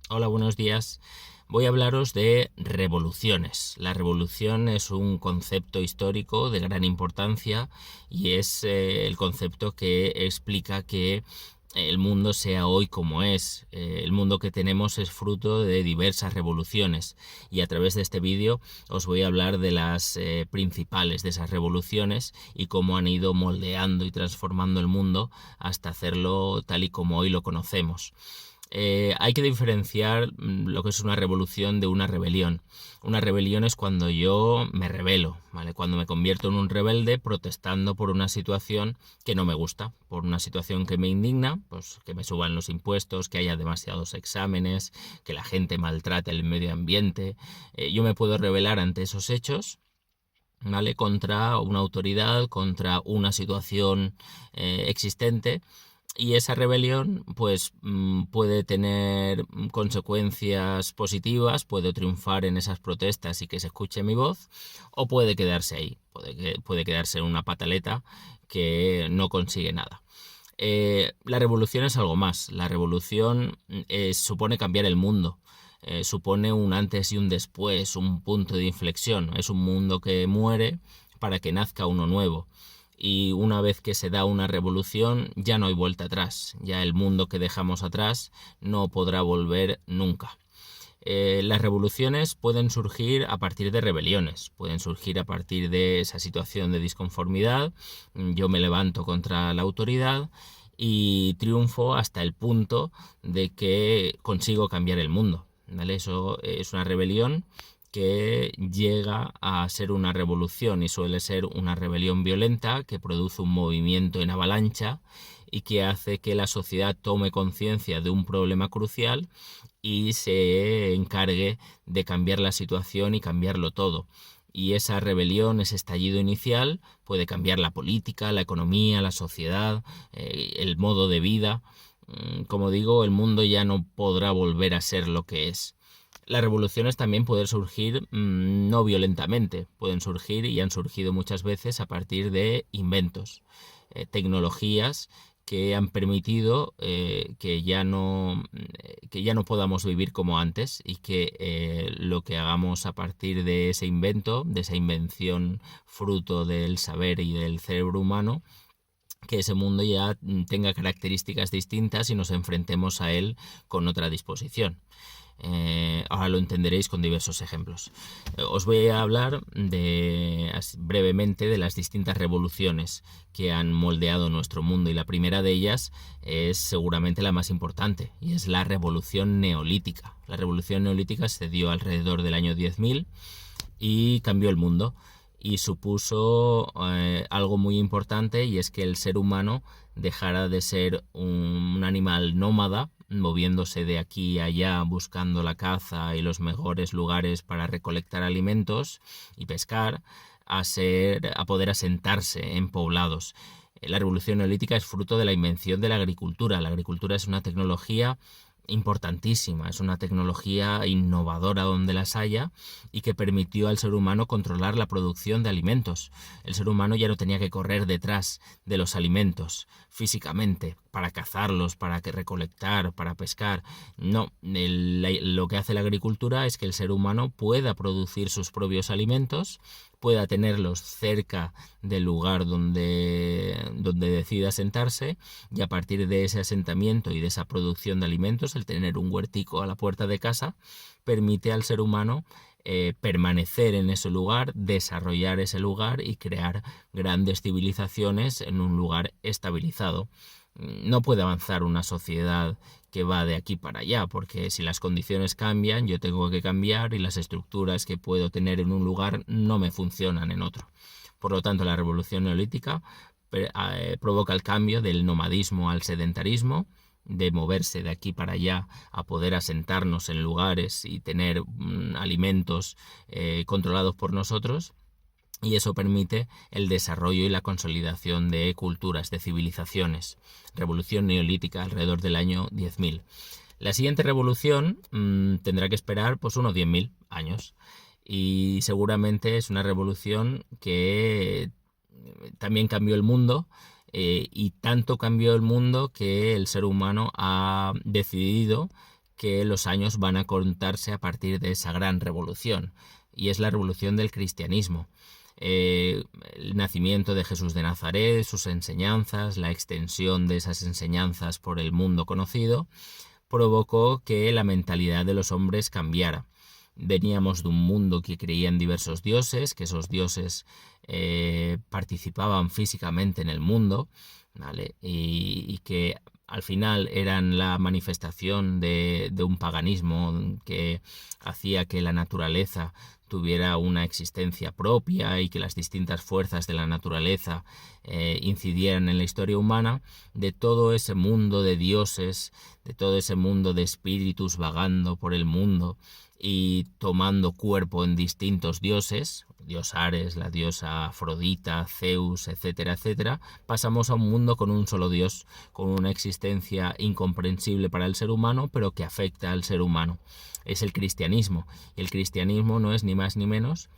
Hola, buenos días. Voy a hablaros de revoluciones. La revolución es un concepto histórico de gran importancia y es el concepto que explica que el mundo sea hoy como es. El mundo que tenemos es fruto de diversas revoluciones y a través de este vídeo os voy a hablar de las principales de esas revoluciones y cómo han ido moldeando y transformando el mundo hasta hacerlo tal y como hoy lo conocemos. Hay que diferenciar lo que es una revolución de una rebelión. Una rebelión es cuando yo me rebelo, ¿vale? Cuando me convierto en un rebelde protestando por una situación que no me gusta, por una situación que me indigna, pues que me suban los impuestos, que haya demasiados exámenes, que la gente maltrate el medio ambiente. Yo me puedo rebelar ante esos hechos, ¿vale? Contra una autoridad, contra una situación existente, y esa rebelión pues puede tener consecuencias positivas, puede triunfar en esas protestas y que se escuche mi voz, o puede quedarse ahí, puede quedarse en una pataleta que no consigue nada. La revolución es algo más. La revolución supone cambiar el mundo. Supone un antes y un después, un punto de inflexión. Es un mundo que muere para que nazca uno nuevo. Y una vez que se da una revolución, ya no hay vuelta atrás. Ya el mundo que dejamos atrás no podrá volver nunca. Las revoluciones pueden surgir a partir de rebeliones, pueden surgir a partir de esa situación de disconformidad. Yo me levanto contra la autoridad y triunfo hasta el punto de que consigo cambiar el mundo, ¿vale? Eso es una rebelión que llega a ser una revolución y suele ser una rebelión violenta que produce un movimiento en avalancha y que hace que la sociedad tome conciencia de un problema crucial y se encargue de cambiar la situación y cambiarlo todo. Y esa rebelión, ese estallido inicial, puede cambiar la política, la economía, la sociedad, el modo de vida. Como digo, el mundo ya no podrá volver a ser lo que es. Las revoluciones también pueden surgir no violentamente, pueden surgir y han surgido muchas veces a partir de inventos, tecnologías que han permitido que ya no podamos vivir como antes y que lo que hagamos a partir de ese invento, de esa invención fruto del saber y del cerebro humano, que ese mundo ya tenga características distintas y nos enfrentemos a él con otra disposición. Ahora lo entenderéis con diversos ejemplos. Os voy a hablar brevemente de las distintas revoluciones que han moldeado nuestro mundo, y la primera de ellas es seguramente la más importante y es la revolución neolítica. La revolución neolítica se dio alrededor del año 10.000 y cambió el mundo y supuso algo muy importante, y es que el ser humano dejara de ser un animal nómada moviéndose de aquí a allá buscando la caza y los mejores lugares para recolectar alimentos y pescar, a poder asentarse en poblados. La revolución neolítica es fruto de la invención de la agricultura. La agricultura es una tecnología importantísima, es una tecnología innovadora donde las haya y que permitió al ser humano controlar la producción de alimentos. El ser humano ya no tenía que correr detrás de los alimentos físicamente para cazarlos, para recolectar, para pescar. No, lo que hace la agricultura es que el ser humano pueda producir sus propios alimentos, pueda tenerlos cerca del lugar donde decida sentarse, y a partir de ese asentamiento y de esa producción de alimentos, el tener un huertico a la puerta de casa, permite al ser humano permanecer en ese lugar, desarrollar ese lugar y crear grandes civilizaciones en un lugar estabilizado. No puede avanzar una sociedad que va de aquí para allá, porque si las condiciones cambian, yo tengo que cambiar y las estructuras que puedo tener en un lugar no me funcionan en otro. Por lo tanto, la revolución neolítica provoca el cambio del nomadismo al sedentarismo, de moverse de aquí para allá a poder asentarnos en lugares y tener alimentos controlados por nosotros, y eso permite el desarrollo y la consolidación de culturas, de civilizaciones. Revolución neolítica alrededor del año 10.000. La siguiente revolución tendrá que esperar pues unos 10.000 años, y seguramente es una revolución que también cambió el mundo, y tanto cambió el mundo que el ser humano ha decidido que los años van a contarse a partir de esa gran revolución, y es la revolución del cristianismo. El nacimiento de Jesús de Nazaret, sus enseñanzas, la extensión de esas enseñanzas por el mundo conocido, provocó que la mentalidad de los hombres cambiara. Veníamos de un mundo que creía en diversos dioses, que esos dioses participaban físicamente en el mundo, ¿vale? Y que al final eran la manifestación de un paganismo que hacía que la naturaleza tuviera una existencia propia y que las distintas fuerzas de la naturaleza incidieran en la historia humana. De todo ese mundo de dioses, de todo ese mundo de espíritus vagando por el mundo y tomando cuerpo en distintos dioses, dios Ares, la diosa Afrodita, Zeus, etcétera, etcétera, pasamos a un mundo con un solo dios, con una existencia incomprensible para el ser humano, pero que afecta al ser humano. Es el cristianismo, y el cristianismo no es ni más ni menos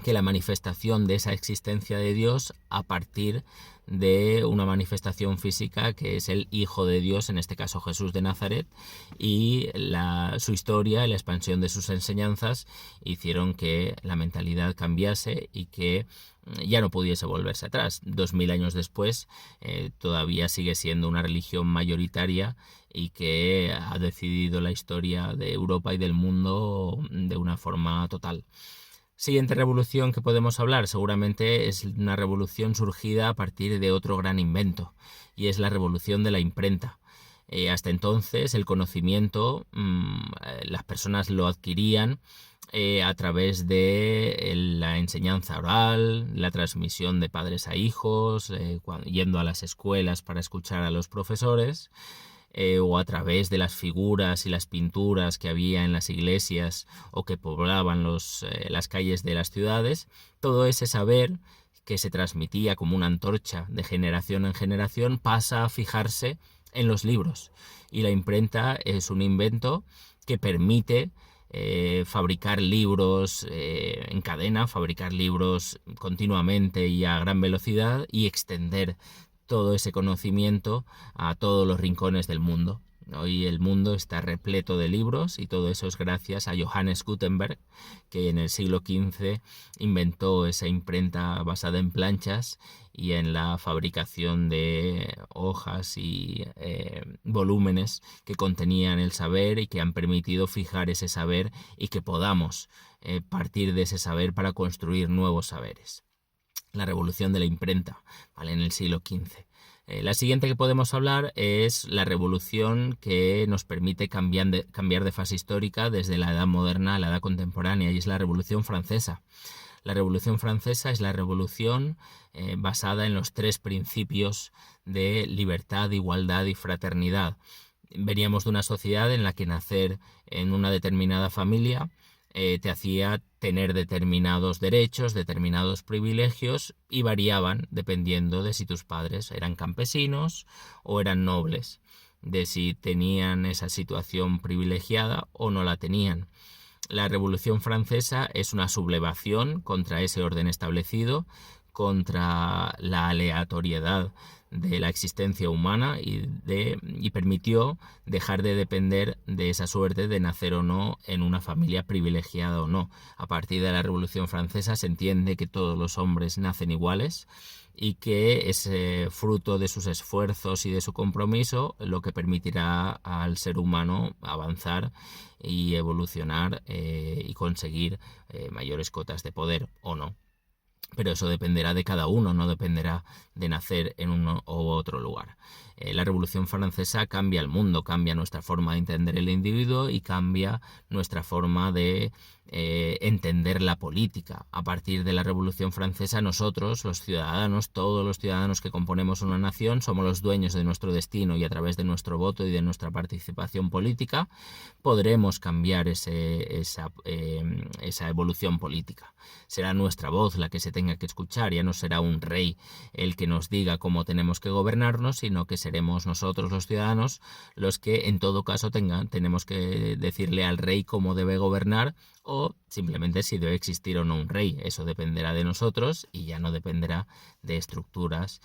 que la manifestación de esa existencia de Dios a partir de una manifestación física que es el Hijo de Dios, en este caso Jesús de Nazaret, y su historia y la expansión de sus enseñanzas hicieron que la mentalidad cambiase y que ya no pudiese volverse atrás. 2000 años después todavía sigue siendo una religión mayoritaria y que ha decidido la historia de Europa y del mundo de una forma total. Siguiente revolución que podemos hablar seguramente es una revolución surgida a partir de otro gran invento, y es la revolución de la imprenta. Hasta entonces el conocimiento las personas lo adquirían a través de la enseñanza oral, la transmisión de padres a hijos, yendo a las escuelas para escuchar a los profesores, o a través de las figuras y las pinturas que había en las iglesias o que poblaban las calles de las ciudades. Todo ese saber que se transmitía como una antorcha de generación en generación pasa a fijarse en los libros, y la imprenta es un invento que permite fabricar libros en cadena, fabricar libros continuamente y a gran velocidad, y extender todo ese conocimiento a todos los rincones del mundo. Hoy el mundo está repleto de libros, y todo eso es gracias a Johannes Gutenberg, que en el siglo XV inventó esa imprenta basada en planchas y en la fabricación de hojas y volúmenes que contenían el saber y que han permitido fijar ese saber y que podamos partir de ese saber para construir nuevos saberes. La revolución de la imprenta, ¿vale?, en el siglo XV. La siguiente que podemos hablar es la revolución que nos permite cambiar de fase histórica desde la edad moderna a la edad contemporánea, y es la Revolución Francesa. La Revolución Francesa es la revolución basada en los 3 principios de libertad, igualdad y fraternidad. Veníamos de una sociedad en la que nacer en una determinada familia te hacía tener determinados derechos, determinados privilegios, y variaban dependiendo de si tus padres eran campesinos o eran nobles, de si tenían esa situación privilegiada o no la tenían. La Revolución Francesa es una sublevación contra ese orden establecido, contra la aleatoriedad de la existencia humana, y permitió dejar de depender de esa suerte de nacer o no en una familia privilegiada o no. A partir de la Revolución Francesa se entiende que todos los hombres nacen iguales y que es fruto de sus esfuerzos y de su compromiso lo que permitirá al ser humano avanzar y evolucionar y conseguir mayores cotas de poder o no. Pero eso dependerá de cada uno, no dependerá de nacer en uno u otro lugar. La Revolución Francesa cambia el mundo, cambia nuestra forma de entender el individuo y cambia nuestra forma de entender la política. A partir de la Revolución Francesa, nosotros, los ciudadanos, todos los ciudadanos que componemos una nación, somos los dueños de nuestro destino, y a través de nuestro voto y de nuestra participación política podremos cambiar esa evolución política. Será nuestra voz la que se tenga que escuchar, ya no será un rey el que nos diga cómo tenemos que gobernarnos, sino que seremos nosotros, los ciudadanos, los que en todo caso tenemos que decirle al rey cómo debe gobernar, o simplemente si debe existir o no un rey. Eso dependerá de nosotros y ya no dependerá de estructuras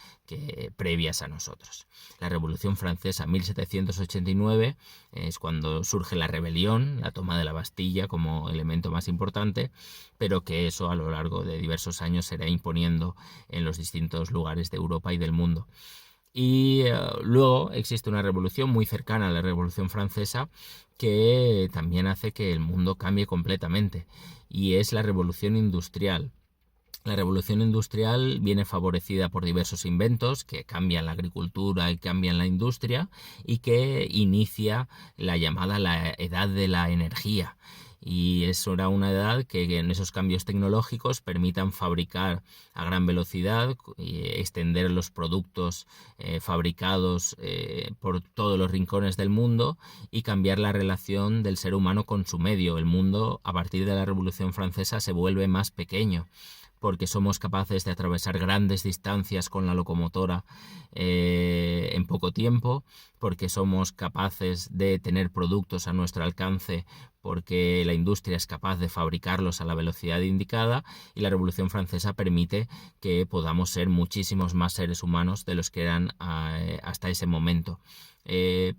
previas a nosotros. La Revolución Francesa 1789 es cuando surge la rebelión, la toma de la Bastilla como elemento más importante, pero que eso a lo largo de diversos años se irá imponiendo en los distintos lugares de Europa y del mundo. Y luego existe una revolución muy cercana a la Revolución Francesa que también hace que el mundo cambie completamente, y es la Revolución Industrial. La revolución industrial viene favorecida por diversos inventos que cambian la agricultura y cambian la industria, y que inicia la llamada la edad de la energía. Y es ahora una edad que en esos cambios tecnológicos permitan fabricar a gran velocidad y extender los productos fabricados por todos los rincones del mundo, y cambiar la relación del ser humano con su medio. El mundo a partir de la Revolución Francesa se vuelve más pequeño, porque somos capaces de atravesar grandes distancias con la locomotora en poco tiempo, porque somos capaces de tener productos a nuestro alcance, porque la industria es capaz de fabricarlos a la velocidad indicada, y la Revolución Francesa permite que podamos ser muchísimos más seres humanos de los que eran hasta ese momento.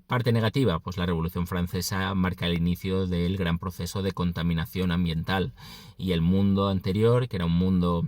Parte negativa, pues la Revolución Francesa marca el inicio del gran proceso de contaminación ambiental, y el mundo anterior, que era un mundo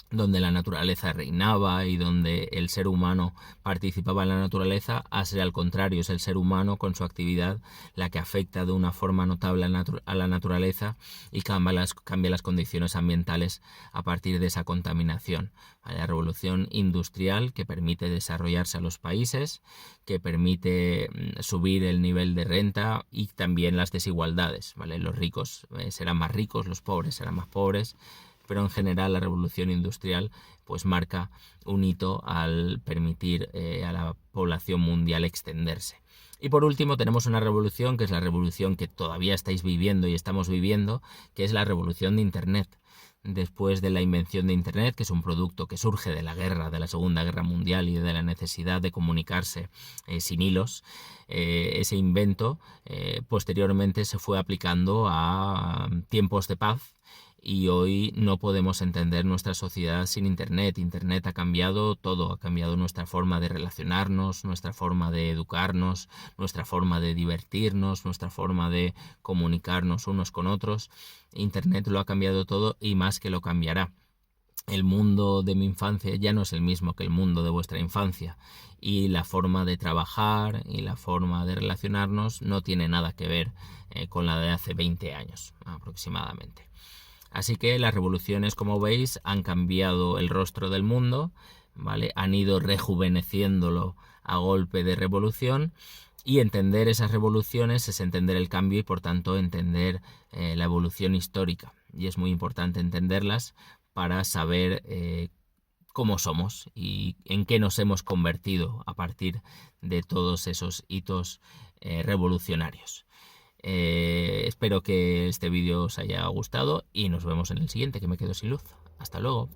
donde la naturaleza reinaba y donde el ser humano participaba en la naturaleza, a ser al contrario, es el ser humano con su actividad la que afecta de una forma notable a la naturaleza y cambia las condiciones ambientales a partir de esa contaminación. La revolución industrial, que permite desarrollarse a los países, que permite subir el nivel de renta y también las desigualdades, ¿vale? Los ricos serán más ricos, los pobres serán más pobres, pero en general la revolución industrial pues marca un hito al permitir a la población mundial extenderse. Y por último tenemos una revolución que es la revolución que todavía estáis viviendo y estamos viviendo, que es la revolución de Internet. Después de la invención de Internet, que es un producto que surge de la guerra, de la Segunda Guerra Mundial y de la necesidad de comunicarse sin hilos, ese invento posteriormente se fue aplicando a tiempos de paz, y hoy no podemos entender nuestra sociedad sin Internet. Internet ha cambiado todo, ha cambiado nuestra forma de relacionarnos, nuestra forma de educarnos, nuestra forma de divertirnos, nuestra forma de comunicarnos unos con otros. Internet lo ha cambiado todo y más que lo cambiará. El mundo de mi infancia ya no es el mismo que el mundo de vuestra infancia, y la forma de trabajar y la forma de relacionarnos no tiene nada que ver con la de hace 20 años aproximadamente. Así que las revoluciones, como veis, han cambiado el rostro del mundo, ¿vale? Han ido rejuveneciéndolo a golpe de revolución, y entender esas revoluciones es entender el cambio y por tanto entender la evolución histórica. Y es muy importante entenderlas para saber cómo somos y en qué nos hemos convertido a partir de todos esos hitos revolucionarios. Espero que este vídeo os haya gustado y nos vemos en el siguiente, que me quedo sin luz. Hasta luego.